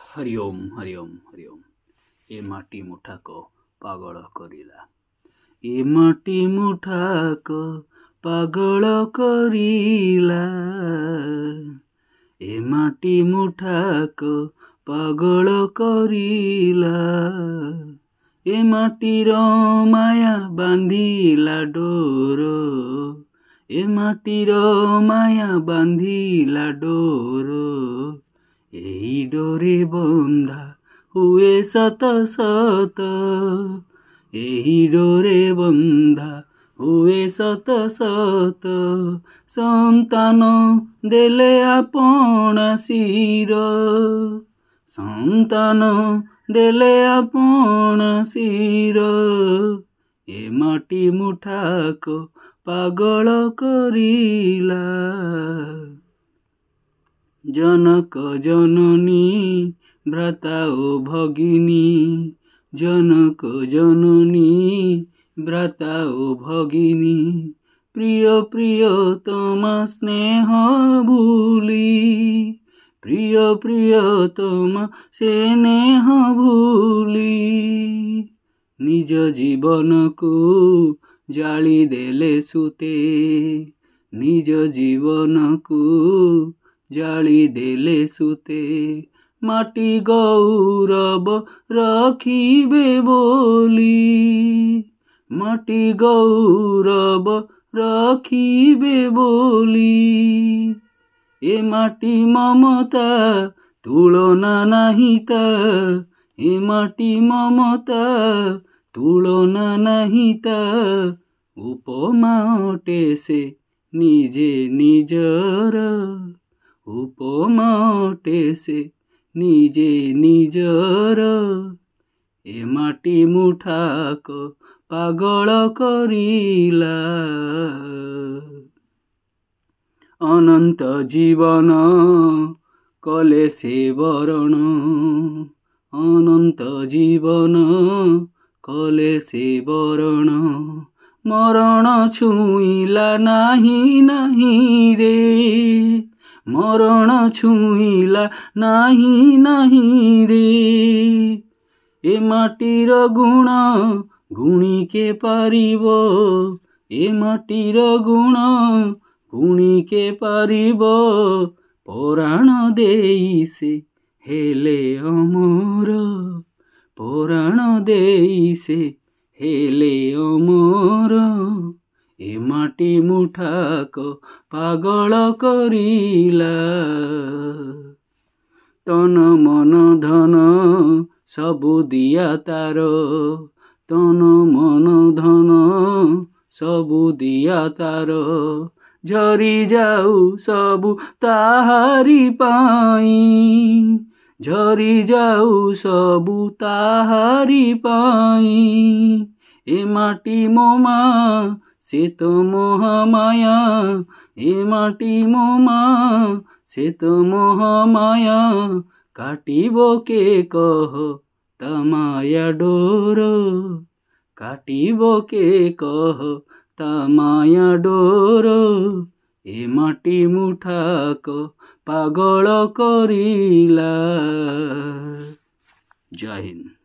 हरिओम हरिओम हरिओम। ए माटी मुठाक पागल करिला, ए माटी मुठाक पागल करिला, ए माटी मुठाक पागल करिला, ए माटीर माया बांधिला डोर, ए माटीर माया बांधिला डोर, एही डोरे बंधा हुए सत सत, एही डोरे बंधा हुए सत सत, संतान देले आपणा शिर, संतान देले आपणा शिर, ए माटी मुठाक पागल करिला। जनक जननी भ्राता ओ भगिनी, जनक जननी भ्राता ओ भगिनी, प्रिय प्रियतमा स्नेह भूली, प्रिय प्रियतमा स्नेह भूली, निज जीवन को जाली देले सुते, निज जीवन को जाली देले सुते, माटी गौरव रखिबे बोली, माटी गौरव रखिबे बोली, ए माटी ममता तुलना नहीं ता, ए माटी ममता तुलना नहीं ता, उपमा अटे से निजे निजर, उपमा अटे से निजे निजर, ए माटी मुठाक पागल करिला। अनंत जीवन कले से बरण, अनंत जीवन कले से बरण, मरण छुईला नहीं नहीं रे, मरण छुईला नहीं नहीं रे, ए माटीर गुण गुणी के पारिबो, ए माटीर गुण गुणी के पारिबो, पराण देई से हेले अमर, पराण देई से हेले अमर, ए माटी मुठाक पागल करिला। तन मन धन सबु दिया तार, तन मन धन सबु दिया तार, झरी जाऊ सबु ताहारी पाई, झरी जाऊ सबु ताहारी पाई, ए माटी मोमा से तो मोह माया, ए माटी मोमा से तो मोह माया, काटिबो के कह तमाया डोर, काटिबो के कह तमाया डोर, ए माटी मुठाक पागल करिला। जय हिंद।